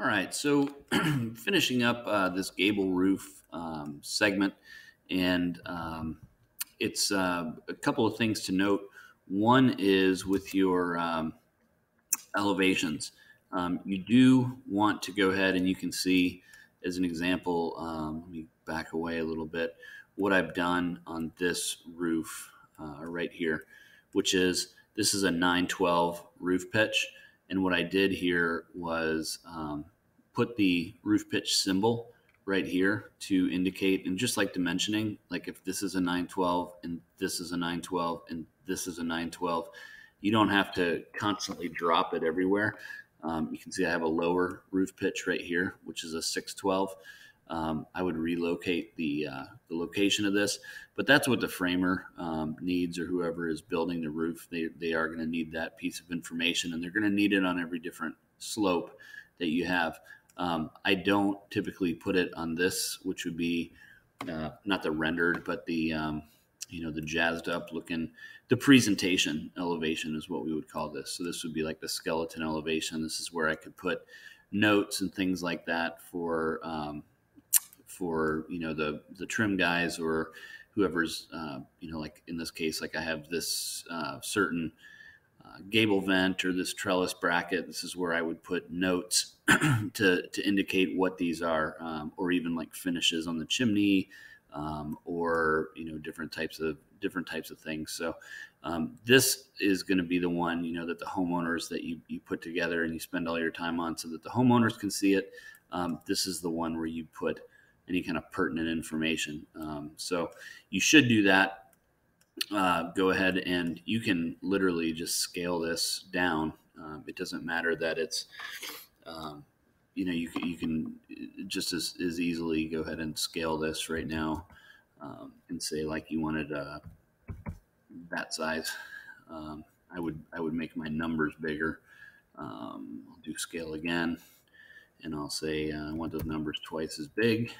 All right, so finishing up this gable roof segment, and it's a couple of things to note. One is with your elevations. You do want to go ahead and you can see, as an example, let me back away a little bit, what I've done on this roof right here, which is this is a 912 roof pitch. And what I did here was put the roof pitch symbol right here to indicate, and just like dimensioning, like if this is a 912 and this is a 912 and this is a 912, you don't have to constantly drop it everywhere. You can see I have a lower roof pitch right here, which is a 612. I would relocate the location of this, but that's what the framer needs, or whoever is building the roof. They are going to need that piece of information, and they're going to need it on every different slope that you have. I don't typically put it on this, which would be not the rendered, but the the jazzed up looking, the presentation elevation is what we would call this. So this would be like the skeleton elevation. This is where I could put notes and things like that for the trim guys, or whoever's like in this case, like I have this certain gable vent or this trellis bracket. This is where I would put notes to indicate what these are, or even like finishes on the chimney, or different types of things. So this is going to be the one that the homeowners that you put together and you spend all your time on, so that the homeowners can see it. This is the one where you put any kind of pertinent information. So you should do that. Go ahead and you can literally just scale this down. It doesn't matter that it's, you can just as easily go ahead and scale this right now, and say like you wanted that size. I would make my numbers bigger. I'll do scale again, and I'll say I want those numbers twice as big.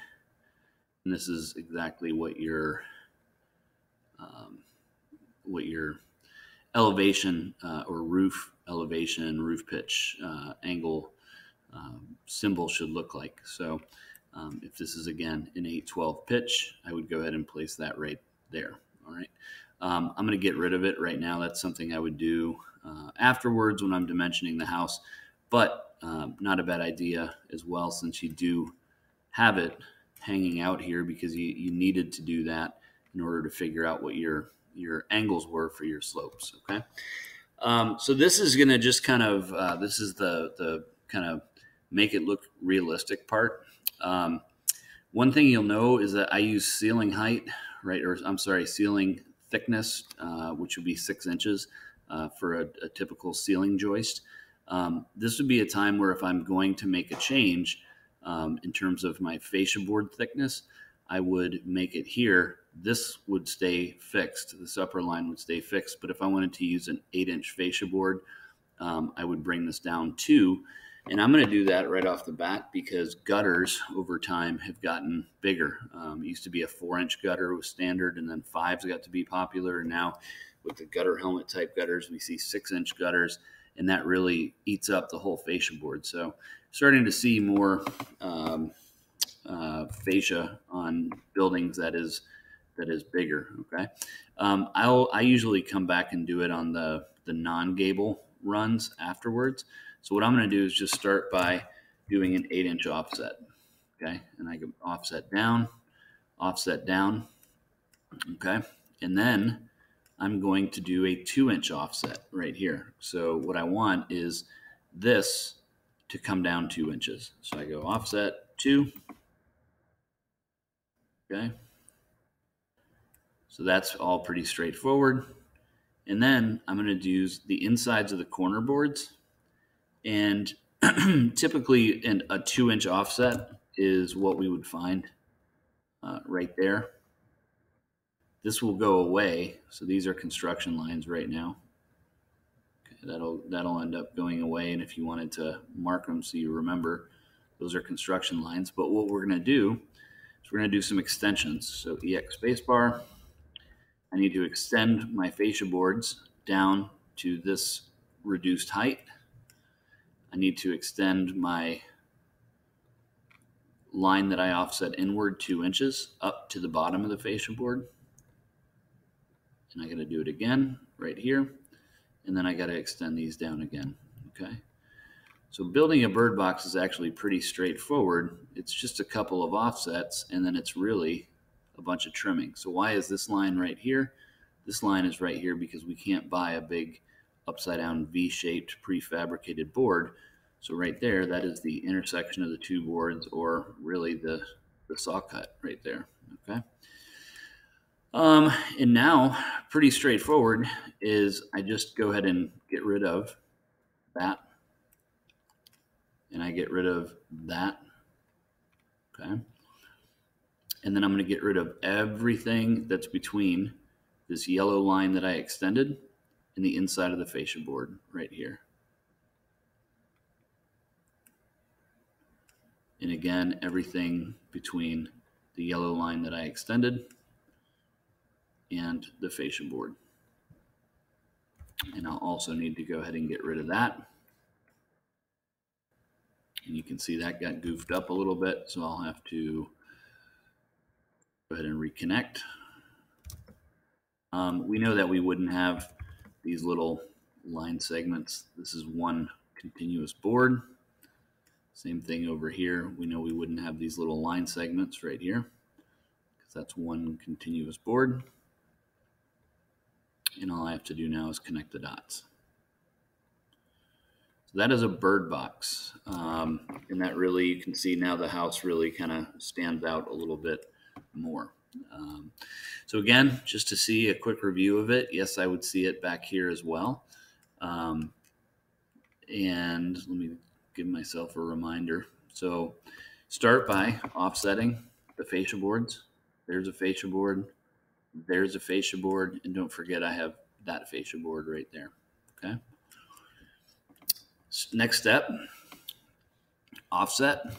And this is exactly what your elevation or roof elevation, roof pitch angle symbol should look like. So if this is again an 812 pitch, I would go ahead and place that right there. All right. I'm going to get rid of it right now. That's something I would do afterwards when I'm dimensioning the house, but not a bad idea as well, since you do have it hanging out here, because you needed to do that in order to figure out what your angles were for your slopes. Okay. So this is going to just kind of, this is the kind of make it look realistic part. One thing you'll know is that I use ceiling height, right? Or I'm sorry, ceiling thickness, which would be 6 inches for a typical ceiling joist. This would be a time where if I'm going to make a change in terms of my fascia board thickness, I would make it here. This would stay fixed. This upper line would stay fixed. But if I wanted to use an 8-inch fascia board, I would bring this down too. And I'm going to do that right off the bat, because gutters over time have gotten bigger. It used to be a 4-inch gutter was standard, and then 5s got to be popular. And now with the gutter helmet type gutters, we see 6-inch gutters, and that really eats up the whole fascia board. So starting to see more fascia on buildings that is bigger. Okay. I usually come back and do it on the non-gable runs afterwards. So what I'm going to do is just start by doing an 8-inch offset. Okay. And I can offset down. Okay. And then I'm going to do a 2-inch offset right here. So what I want is this to come down 2 inches. So I go offset 2. Okay. So that's all pretty straightforward. And then I'm going to do the insides of the corner boards. And typically a 2-inch offset is what we would find right there. This will go away. So these are construction lines right now. Okay, that'll end up going away. And if you wanted to mark them so you remember, those are construction lines. But what we're going to do is we're going to do some extensions. So EX spacebar. I need to extend my fascia boards down to this reduced height. I need to extend my line that I offset inward 2 inches up to the bottom of the fascia board. And I got to do it again right here. And then I got to extend these down again. Okay. So building a bird box is actually pretty straightforward. It's just a couple of offsets, and then it's really a bunch of trimming. So why is this line right here? This line is right here because we can't buy a big upside down V-shaped prefabricated board. So right there, that is the intersection of the two boards, or really the saw cut right there. Okay. And now, pretty straightforward, is I just go ahead and get rid of that, and I get rid of that. Okay. And then I'm going to get rid of everything that's between this yellow line that I extended and the inside of the fascia board right here. And again, everything between the yellow line that I extended and the fascia board. And I'll also need to go ahead and get rid of that. And you can see that got goofed up a little bit, so I'll have to go ahead and reconnect. We know that we wouldn't have these little line segments. This is one continuous board. Same thing over here. We know we wouldn't have these little line segments right here because that's one continuous board. And all I have to do now is connect the dots. So that is a bird box. And that really, you can see now the house really kind of stands out a little bit more. So again, just to see a quick review of it, yes, I would see it back here as well. And let me give myself a reminder. So start by offsetting the fascia boards. There's a fascia board. There's a fascia board. And don't forget, I have that fascia board right there. Okay. Next step, offset. I'm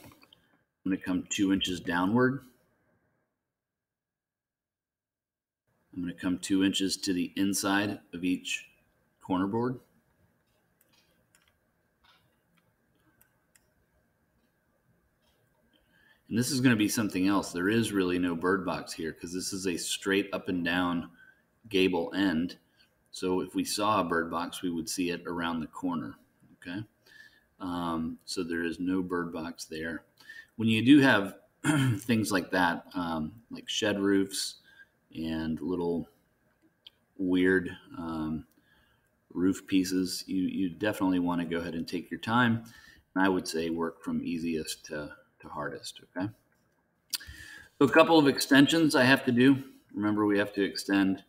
going to come 2 inches downward. I'm going to come 2 inches to the inside of each corner board. And this is going to be something else. There is really no bird box here because this is a straight up and down gable end. So if we saw a bird box, we would see it around the corner. Okay. So there is no bird box there. When you do have things like that, like shed roofs and little weird roof pieces, you definitely want to go ahead and take your time. And I would say work from easiest to hardest. Okay. So a couple of extensions I have to do. Remember, we have to extend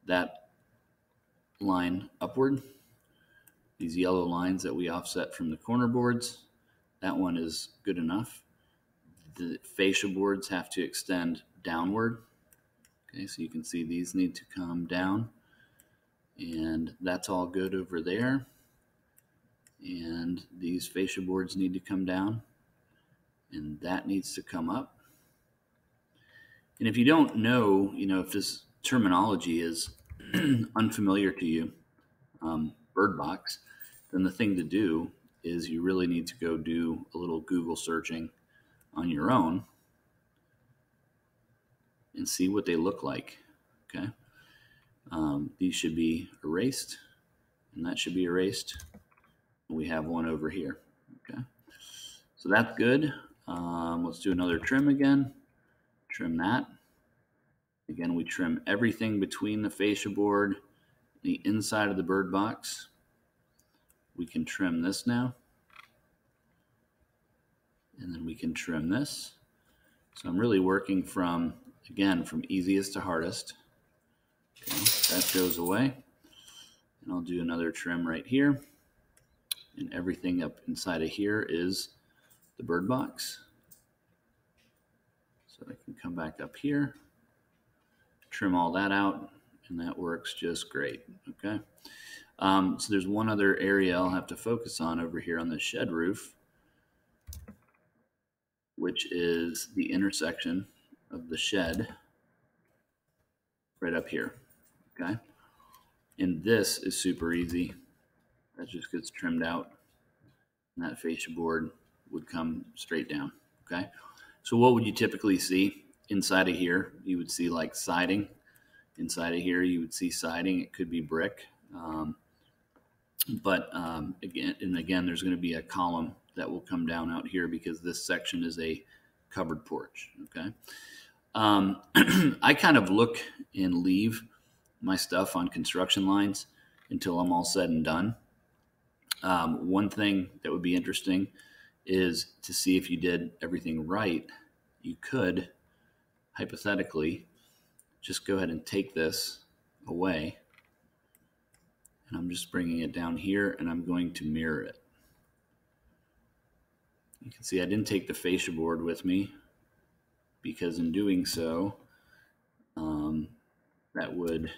that line upward. These yellow lines that we offset from the corner boards, that one is good enough. The fascia boards have to extend downward. Okay, so you can see these need to come down, and that's all good over there. And these fascia boards need to come down, and that needs to come up. And if you don't know, if this terminology is unfamiliar to you, bird box, then the thing to do is you really need to go do a little Google searching on your own and see what they look like. Okay. These should be erased, and that should be erased. We have one over here. Okay. So that's good. Let's do another trim again. Trim that. Again, we trim everything between the fascia board, the inside of the bird box. We can trim this now. And then we can trim this. So I'm really working from easiest to hardest. Okay, that goes away. And I'll do another trim right here. And everything up inside of here is the bird box. So I can come back up here, trim all that out, and that works just great. Okay. So there's one other area I'll have to focus on over here on the shed roof, which is the intersection of the shed right up here. Okay. And this is super easy. That just gets trimmed out, and that fascia board would come straight down. Okay. So what would you typically see inside of here? You would see like siding. Inside of here, you would see siding. It could be brick. But again, there's going to be a column that will come down out here because this section is a covered porch. Okay. I kind of look and leave my stuff on construction lines until I'm all said and done. One thing that would be interesting is to see if you did everything right. You could hypothetically just go ahead and take this away. And I'm just bringing it down here and I'm going to mirror it. You can see I didn't take the fascia board with me because in doing so, that would,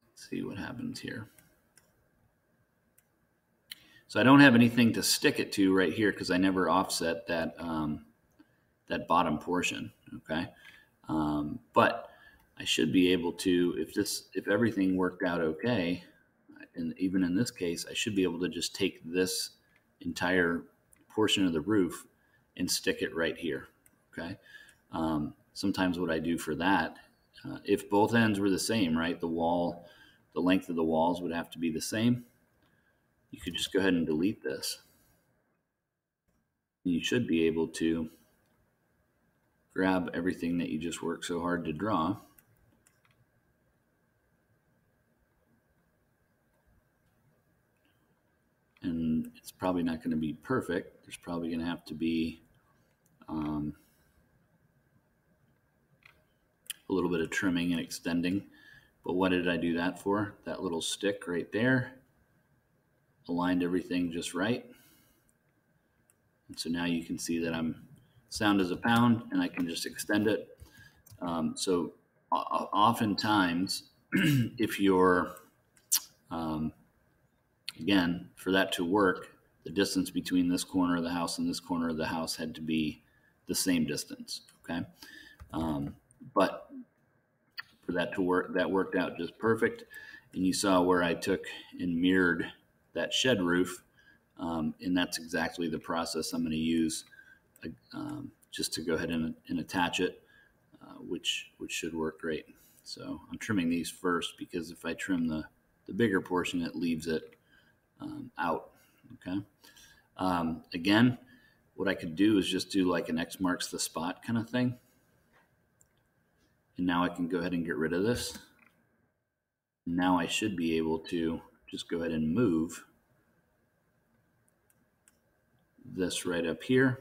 let's see what happens here. So I don't have anything to stick it to right here because I never offset that, that bottom portion, okay? But I should be able to, if everything worked out okay, and even in this case, I should be able to just take this entire portion of the roof and stick it right here, okay? Sometimes what I do for that, if both ends were the same, right, the length of the walls would have to be the same, you could just go ahead and delete this. You should be able to grab everything that you just worked so hard to draw. And it's probably not going to be perfect. There's probably going to have to be a little bit of trimming and extending. But what did I do that for? That little stick right there aligned everything just right. And so now you can see that I'm sound as a pound and I can just extend it. So oftentimes, if you're, again, for that to work, the distance between this corner of the house and this corner of the house had to be the same distance, okay? But for that to work, that worked out just perfect. And you saw where I took and mirrored that shed roof, and that's exactly the process I'm going to use just to go ahead and attach it, which should work great. So I'm trimming these first because if I trim the bigger portion, it leaves it out, okay? Again, what I could do is just do like an X marks the spot kind of thing. And now I can go ahead and get rid of this. Now I should be able to just go ahead and move this right up here.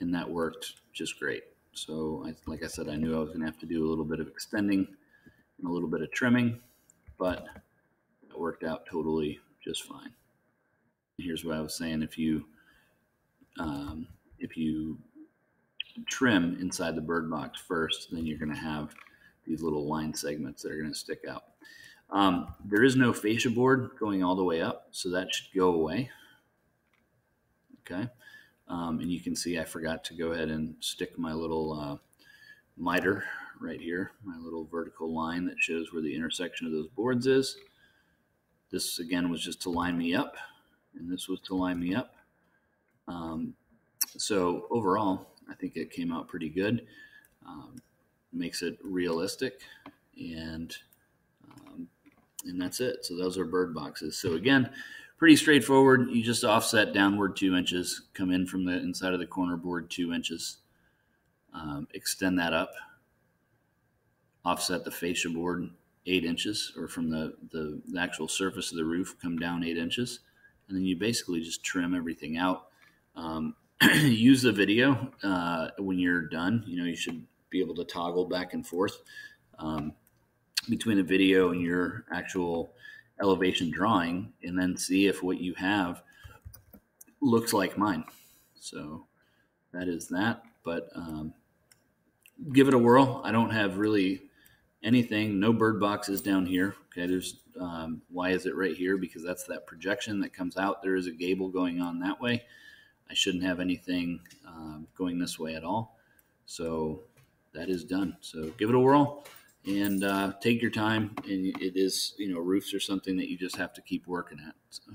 And that worked just great. So like I said, I knew I was going to have to do a little bit of extending and a little bit of trimming, but it worked out totally just fine. Here's what I was saying. If you trim inside the bird box first, then you're going to have these little line segments that are going to stick out. There is no fascia board going all the way up, so that should go away. Okay. And you can see I forgot to go ahead and stick my little miter right here, my little vertical line that shows where the intersection of those boards is. This, again, was just to line me up, and this was to line me up. So overall, I think it came out pretty good. Makes it realistic, and that's it. So those are bird boxes. So again, pretty straightforward. You just offset downward 2 inches, come in from the inside of the corner board 2 inches, extend that up, offset the fascia board 8 inches, or from the actual surface of the roof, come down 8 inches, and then you basically just trim everything out. Use the video when you're done. You know, you should be able to toggle back and forth between the video and your actual elevation drawing, and then see if what you have looks like mine. So that is that. But give it a whirl. I don't have really anything, no bird boxes down here. Okay, there's why is it right here? Because that's that projection that comes out. There is a gable going on that way. I shouldn't have anything going this way at all. So that is done. So give it a whirl and take your time. And it is, you know, roofs are something that you just have to keep working at. So.